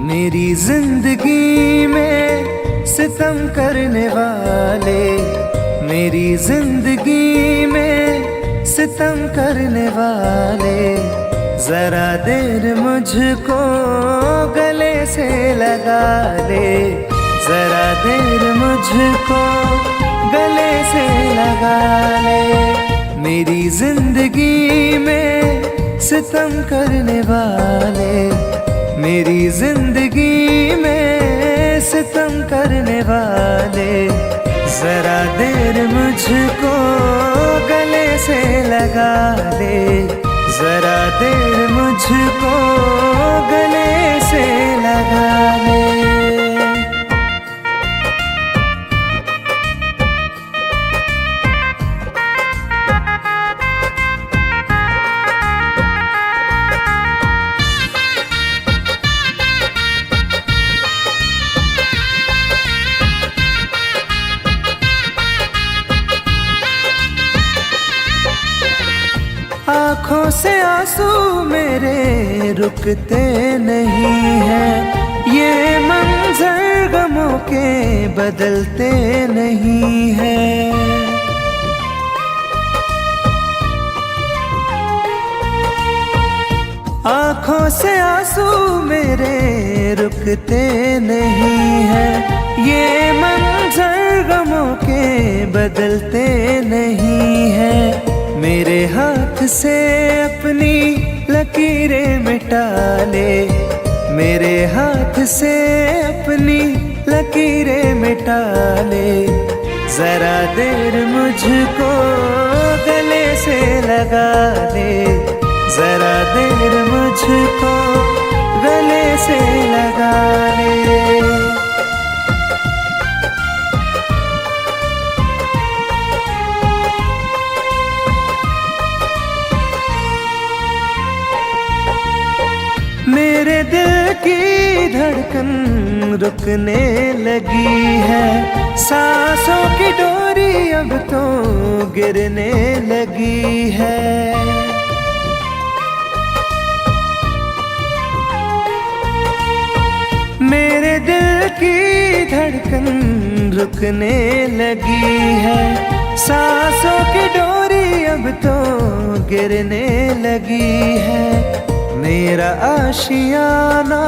मेरी जिंदगी में सितम करने वाले, मेरी जिंदगी में सितम करने वाले, जरा देर मुझको गले से लगा ले, जरा देर मुझको गले से लगा ले। मेरी जिंदगी में सितम करने वाले, मेरी जिंदगी में सितम करने वाले, जरा देर मुझको गले से लगा ले, जरा देर मुझको गले से लगा ले। आँखों से आंसू मेरे रुकते नहीं हैं, ये मंजर गमों के बदलते नहीं हैं। आँखों से आंसू मेरे रुकते नहीं हैं, ये मंजर गमों के बदलते नहीं हैं। मेरे हाथ से अपनी लकीरें मिटा ले, मेरे हाथ से अपनी लकीरें मिटा ले, जरा देर मुझको गले से लगा ले, जरा देर मुझको गले से लगा ले। मेरे दिल की धड़कन रुकने लगी है, सांसों की डोरी अब तो गिरने लगी है। मेरे दिल की धड़कन रुकने लगी है, सांसों की डोरी अब तो गिरने लगी है। मेरा आशियाना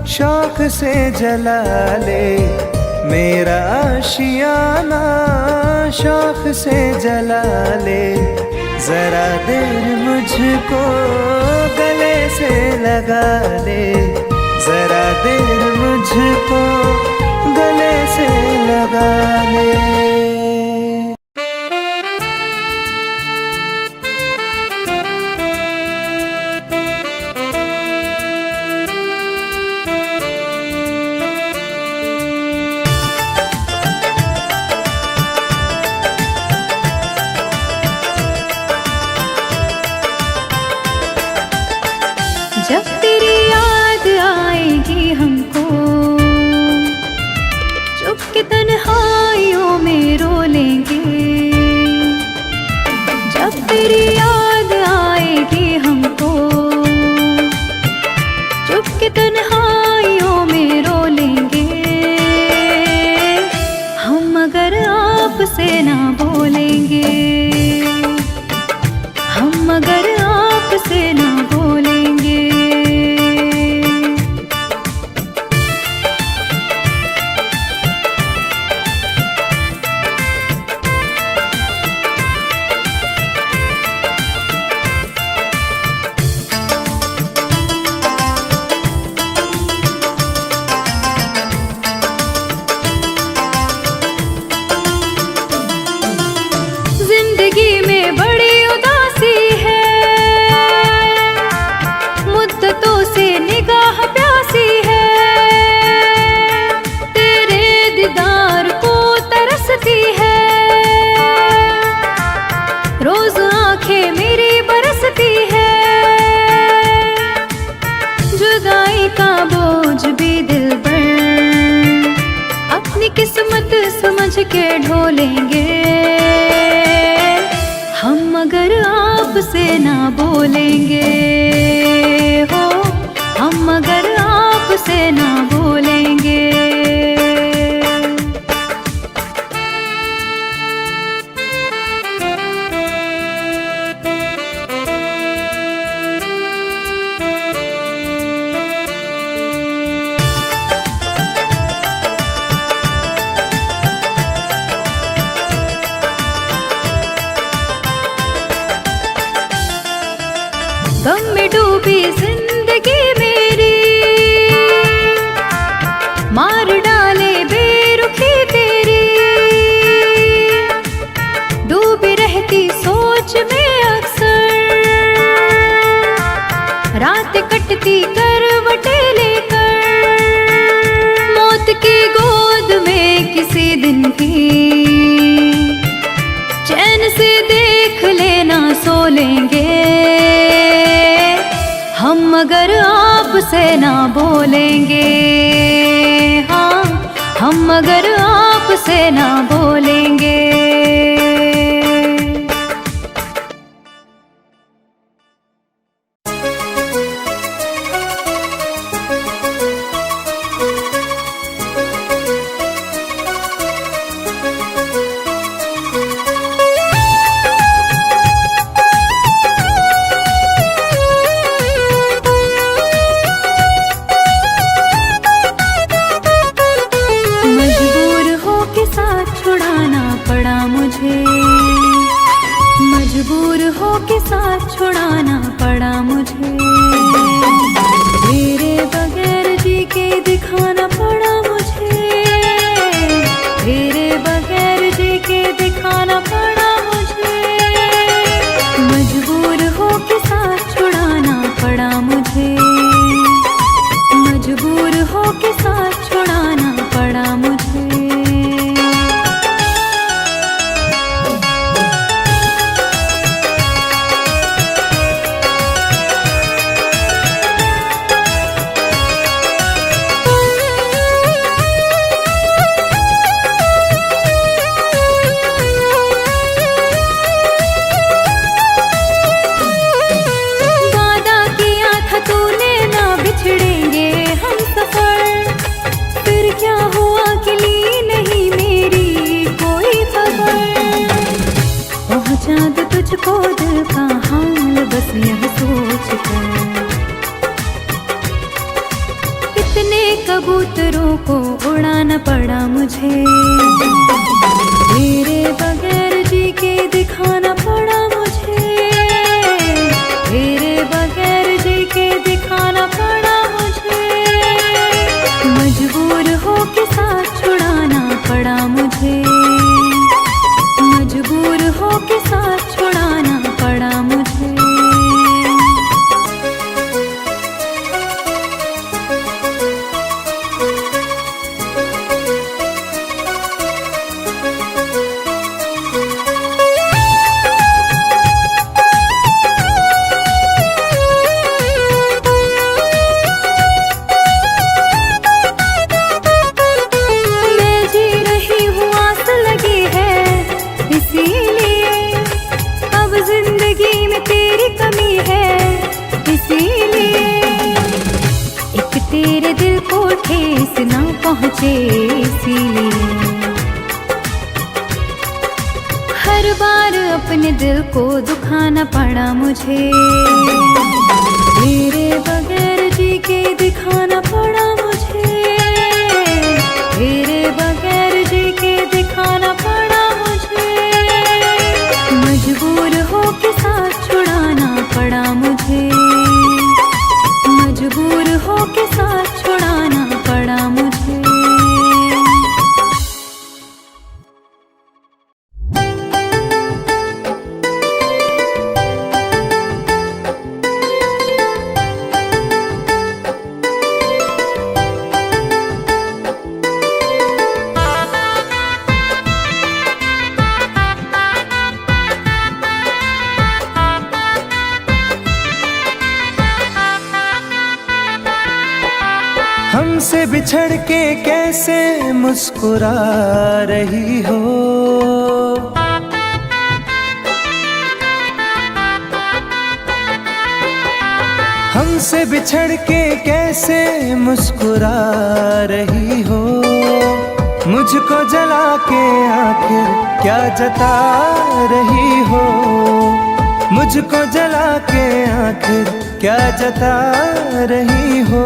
शौक से जला ले, मेरा आशियाना शौक से जला ले, जरा देर मुझको गले से लगा ले, जरा देर मुझको गले से लगा ले। जब तेरी याद आएगी हमको, चुप के तन्हाइयों में रो लेंगे। जब तेरी याद आएगी हमको, चुप के तन्हाइयों में रो लेंगे। हम अगर आपसे ना बोलेंगे, हम अगर आपसे ना बोलेंगे। जिंदगी में बड़ी उदासी है, मुद्दतों से निगाह प्यासी है, तेरे दीदार को तरसती है, रोज आंखें मेरी बरसती है। जुदाई का बोझ भी दिल पर अपनी किस्मत समझ के ढोलेंगे। हम अगर आपसे ना बोलेंगे हो, हम अगर आप आपसे ना बोलेंगे। गम में डूबी जिंदगी मेरी, मार डाले बेरुखी तेरी। डूबी रहती सोच में अक्सर, रात कटती करवटे लेकर। मौत की गोद में किसी दिन भी चैन से देख लेना सो लेंगे हम, मगर आपसे ना बोलेंगे। हाँ, हम मगर आपसे ना बोलेंगे। मजबूर हो के साथ छुड़ाना पड़ा मुझे। तेरे बगैर जी के दिखाना पड़ा मुझे। तेरे बगैर जी के दिखाना पड़ा मुझे। मजबूर हो के साथ छुड़ाना पड़ा मुझे। मजबूर हो के साथ छुड़ाना पड़ा मुझे। चाँद तुझको दिल का हाल बस यह सोच कर, कितने कबूतरों को उड़ाना पड़ा मुझे। तेरे बगैर जी के दिखाना पड़ा मुझे। तेरे बगैर जी के दिखाना पड़ा मुझे। मजबूर हो के साथ छुड़ाना पड़ा मुझे। मजबूर हो के साथ छुड़ाना पड़ा मुझे। मैं जी रही हूँ, आस लगी है इसीलिए। अब जिंदगी में तेरी कमी है इसीलिए। एक तेरे दिल को ठेस ना पहुँचे इसीलिए। हर बार अपने दिल को दुखाना पड़ा मुझे। तेरे बगैर जी के दिखाना पड़ा मुझे। तेरे बगैर जी के दिखाना पड़ा मुझे। मजबूर हो के साथ छुड़ाना पड़ा मुझे। मजबूर हो के साथ छुड़ाना पड़ा मुझे। हमसे बिछड़ के कैसे मुस्कुरा रही हो। हमसे बिछड़ के कैसे मुस्कुरा रही हो, मुझको जला के आखिर क्या जता रही हो, मुझको जला के आखिर क्या जता रही हो।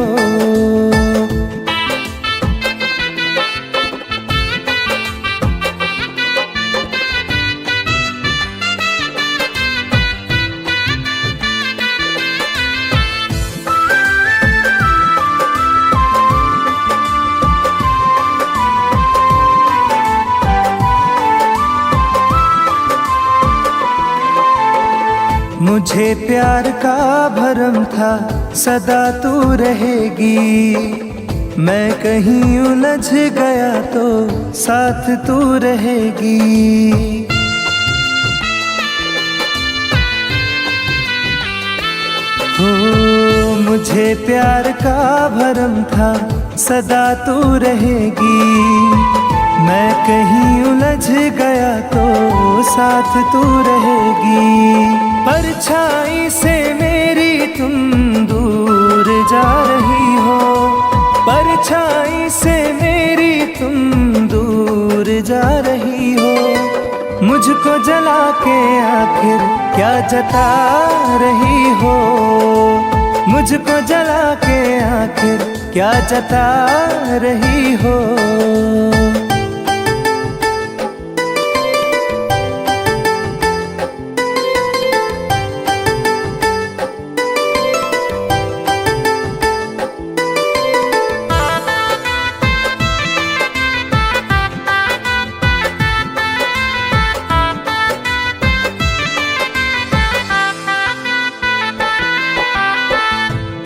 मुझे प्यार का भरम था सदा तू रहेगी, मैं कहीं उलझ गया तो साथ तू रहेगी। हो मुझे प्यार का भरम था सदा तू रहेगी, मैं कहीं उलझ गया तो साथ तू रहेगी। परछाई से मेरी तुम दूर जा रही हो, परछाई से मेरी तुम दूर जा रही हो, मुझको जला के आखिर क्या जता रही हो, मुझको जला के आखिर क्या जता रही हो।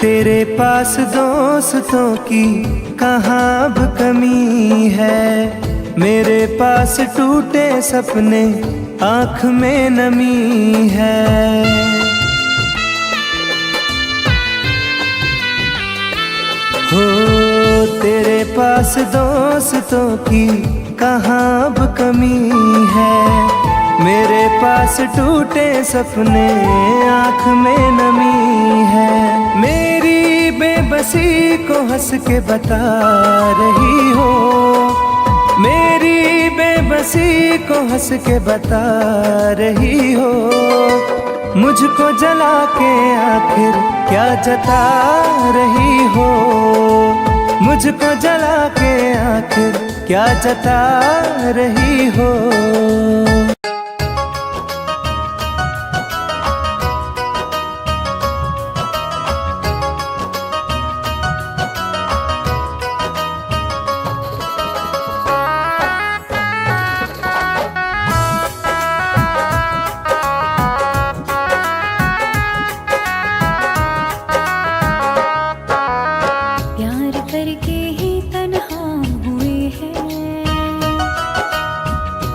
तेरे पास दोस्तों की कहाँ अब कमी है, मेरे पास टूटे सपने आँख में नमी है। हो तेरे पास दोस्तों की कहाँ अब कमी है, मेरे पास टूटे सपने आँख में नमी है। मेरी बेबसी को हंस के बता रही हो, मेरी बेबसी को हंस के बता रही हो, मुझको जला के आखिर क्या जता रही हो, मुझको जला के आखिर क्या जता रही हो। करके ही तन्हा हुए हैं,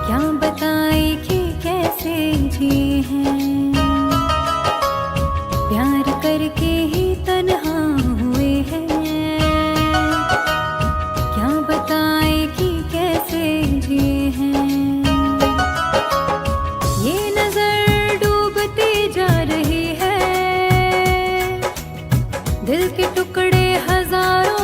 क्या बताए कि कैसे जिए हैं। प्यार करके ही तन्हा हुए हैं, क्या बताए कि कैसे जिए हैं। ये नजर डूबती जा रही है, दिल के टुकड़े हजारों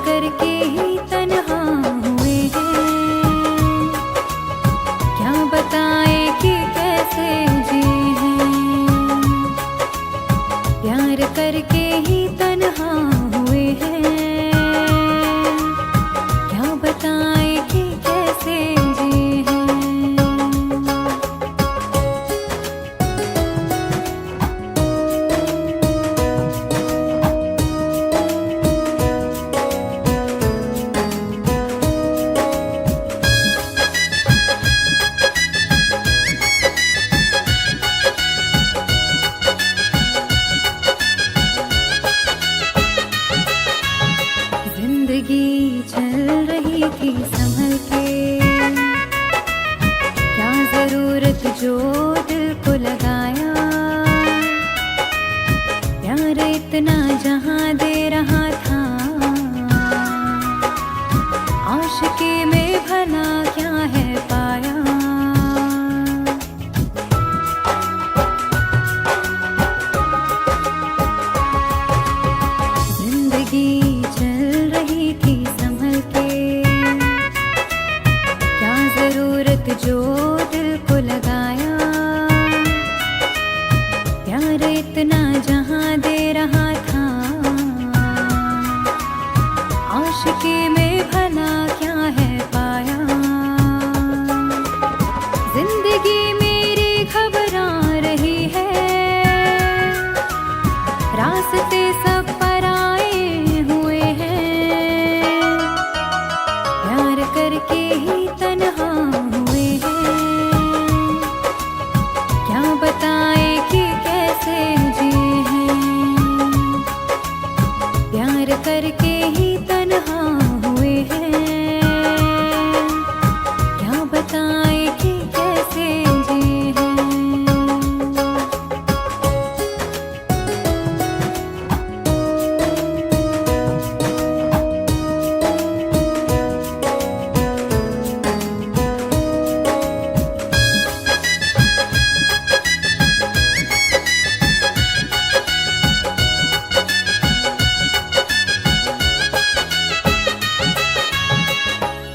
करके ही तन्हा हुए हैं, क्या बताए कि कैसे जिए हैं। प्यार करके ही तन्हा हुए हैं, क्या बताए कि कैसे जिए हैं। जिंदगी चल रही थी संभल के, क्या जरूरत जो दिल को लगाया। प्यार इतना जहां दे रहा था, आशिकी में भला क्या है पाया। रास्ते सब पराए हुए हैं, प्यार करके ही तन्हा हुए हैं। क्या बताए कि कैसे जिए हैं, प्यार करके ही तन्हा हुए हैं। क्या बताए कि कैसे जिए हैं।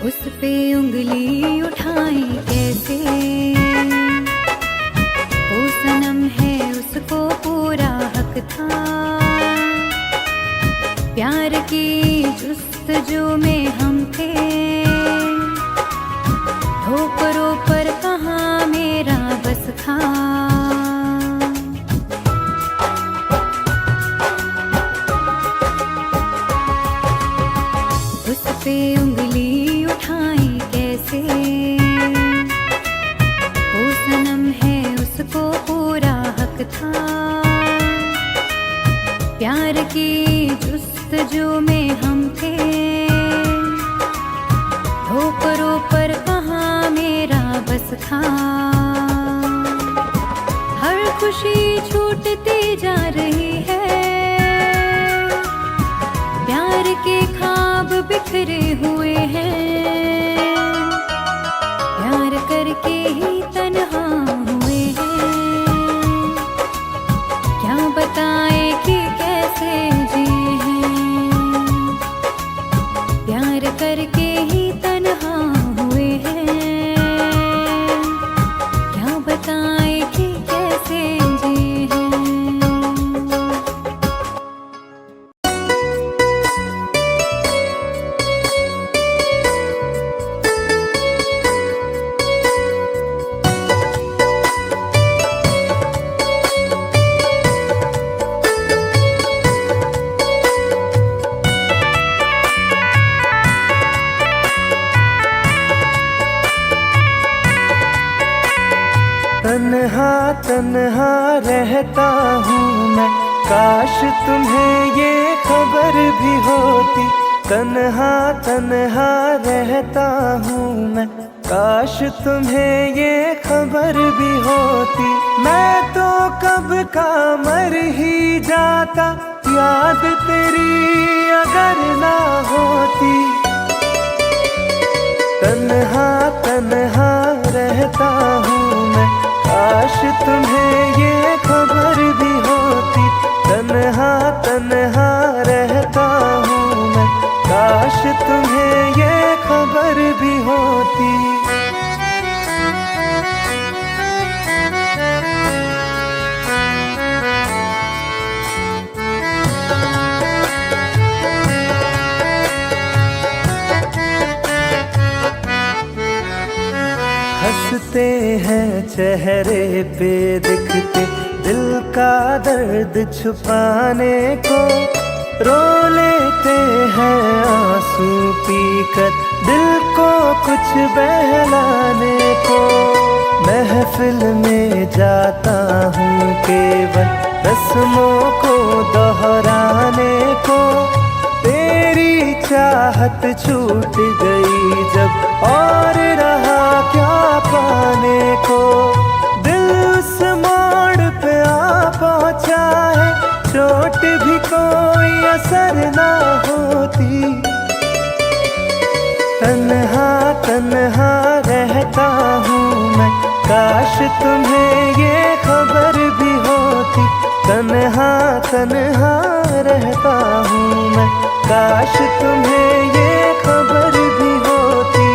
उस पे उंगली उठाई कैसे, वो सनम है उसको पूरा हक था। प्यार की जुस्तजू में हम थे, ठोकरों पर कहाँ मेरा बस था। उस पे उंगली उठाई कैसे, वो सनम है उसको पूरा हक था। प्यार की जुस्तजू में हम थे, ठोकरों पर कहाँ मेरा बस था। हर खुशी छूटती जा रही है, प्यार के ख्वाब बिखरे हुए हैं। प्यार करके ही तन्हा हुए हैं, क्या बताए कि कैसे जिए हैं। प्यार करके ही तन्हा हुए हैं, क्या बताए कि कैसे जिए हैं। तन्हा तन्हा रहता हूँ मैं, काश तुम्हें ये खबर भी होती। तन्हा तन्हा रहता हूँ मैं, काश तुम्हें ये खबर भी होती। मैं तो कब का मर ही जाता, याद तेरी अगर ना होती। तन्हा तन्हा रहता हूँ मैं, काश तुम्हें ये खबर भी होती। तन्हा तन्हा रहता हूँ मैं, काश तुम्हें ये खबर भी होती। हंसते हैं चेहरे पे दिखते, दिल का दर्द छुपाने को। रो लेते हैं आंसू पीकर, दिल को कुछ बहलाने को। महफिल में जाता हूँ केवल रस्मों को दोहराने को। तेरी चाहत छूट गई जब, और रहा क्या पाने को। दिल उस मोड़ पे आ पहुँचा है, चोट भी कोई असर ना होती। तन्हा तन्हा रहता हूँ मैं, काश तुम्हें ये खबर भी होती। तन्हा तन्हा रहता हूँ मैं, काश तुम्हें ये खबर भी होती।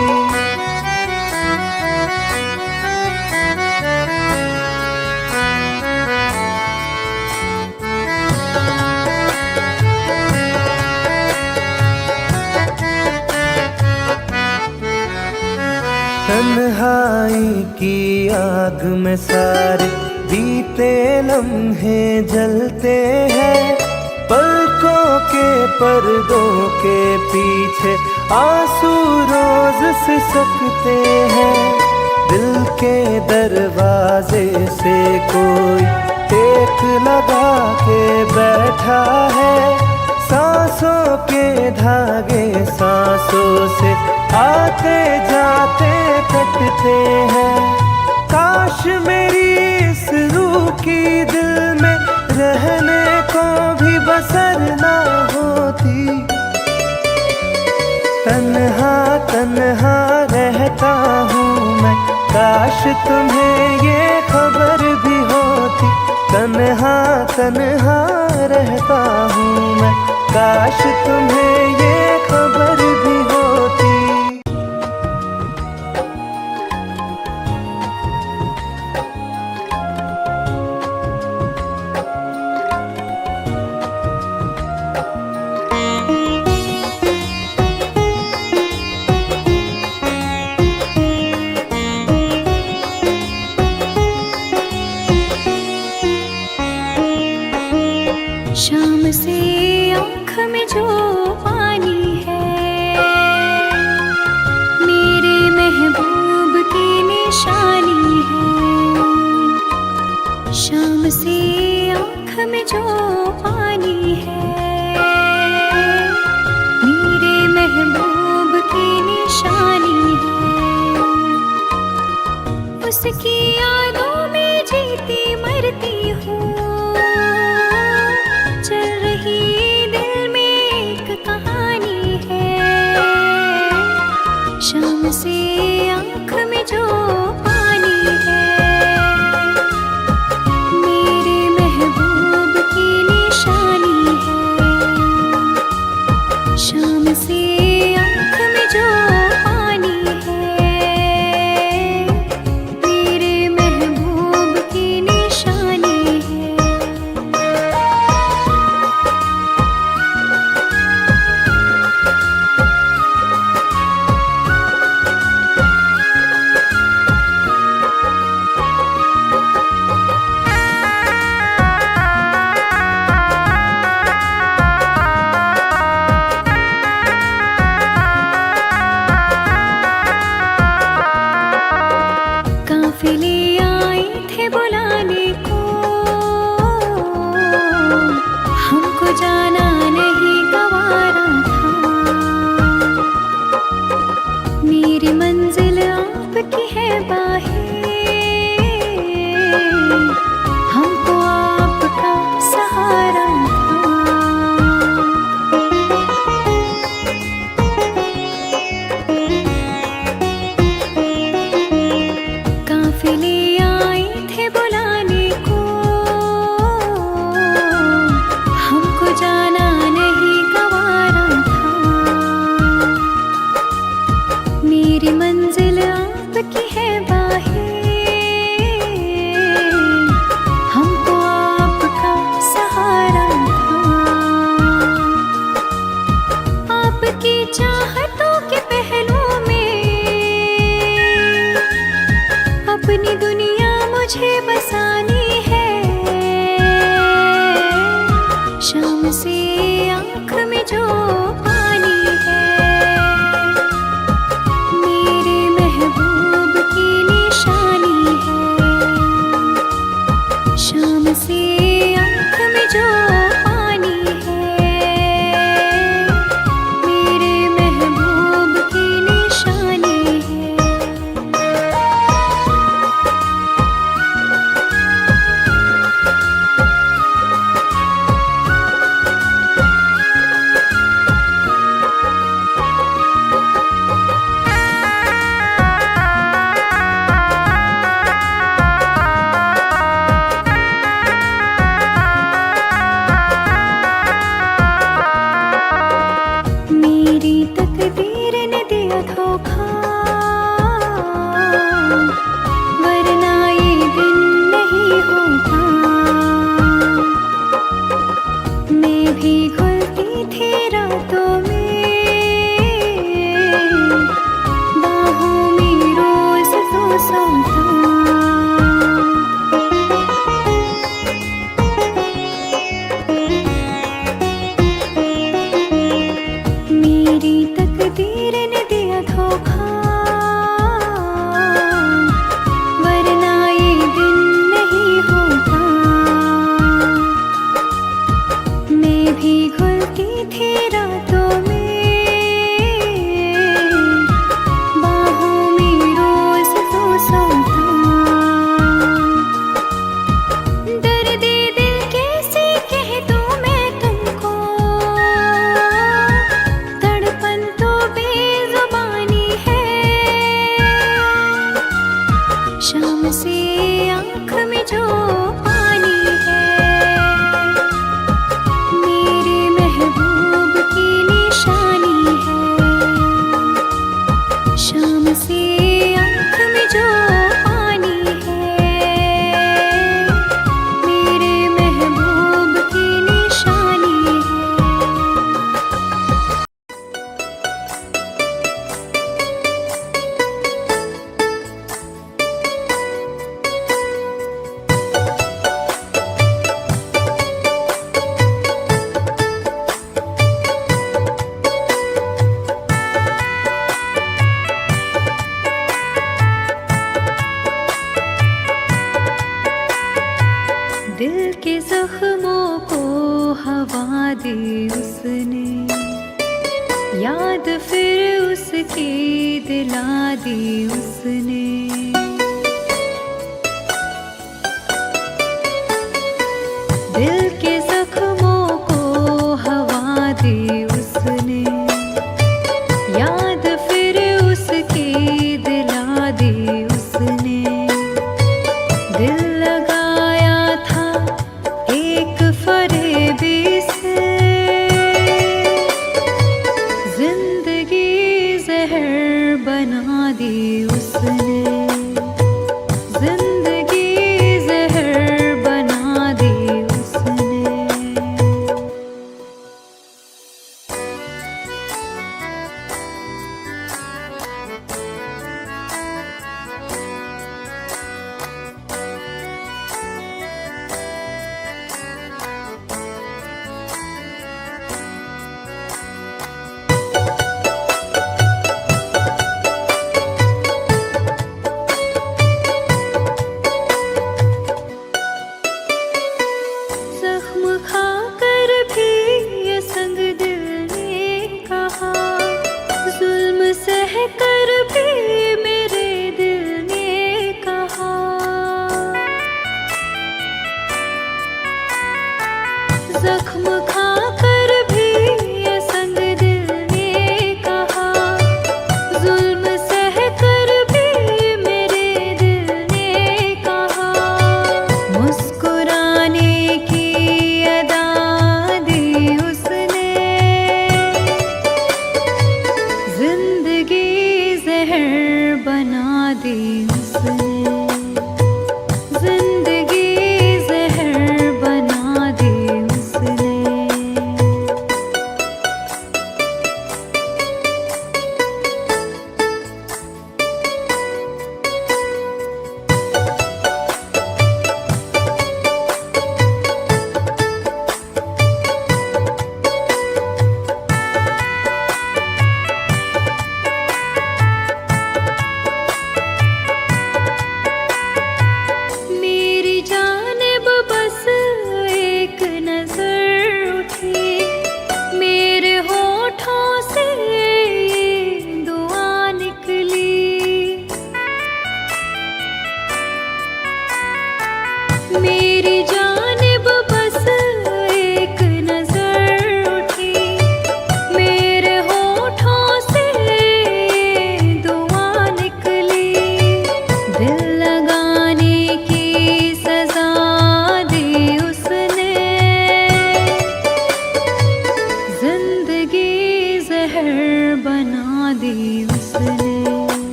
तन्हाई की आग में सारे बीते लम्हे जलते हैं। पर्दों के पीछे आंसू रोज सिसकते हैं। दिल के दरवाजे से कोई टेक लगा के बैठा है। सांसों के धागे सांसों से आते जाते कटते हैं। काश मेरी इस रूह की दिल में रहने को भी बसर ना होती। तन्हा तन्हा रहता हूँ मैं, काश तुम्हें ये खबर भी होती। तन्हा तन्हा रहता हूँ मैं, काश तुम्हें ये खबर भी होती। शाम से आँख में जो पानी है, मेरे महबूब की निशानी है। शाम से आँख में जो पानी है, मेरे महबूब की निशानी है। उसकी यादों में जीती मरती हूँ। चल रही दिल में एक कहानी है। शाम से आँख में जो पानी है, मेरे महबूब की निशानी है। शाम से आँख में जो पानी है, मेरे महबूब की निशानी है। काफिले आए थे बुलाने को, हमको जाना नहीं गवारा था। मेरी मंजिल आपकी है बाहें, हमको आपका सहारा था। काफिले आए थे बुलाने को, हमको जाना नहीं गवारा था। मेरी मंजिल आपकी है बाहें, हमको आपका सहारा था। आपकी चाहतों के पहलू में अपनी दुनिया मुझे बसानी है। शाम से आँख में जो पानी है, मेरे महबूब की निशानी है। शाम से आँख में जो पानी है, मेरे महबूब की निशानी है। मेरी तकदीर ने दिया धोखा, वरना ये दिन नहीं होता। मैं भी घुलती थी रातों में, बाहों में रोज तो सोता। भी घुलती थी रातों में, बाहों में रोज तो सोता। दर्द दिल कैसे कह दूं मैं तुमको, तड़पन तो बेजुबानी है। शाम से आँख में जो पानी है, मेरे महबूब की निशानी है। शाम से आँख में जो पानी है, मेरे महबूब की निशानी है। दिल के जख्मों को हवा दी उसने, याद फिर उसकी दिला दी उसने।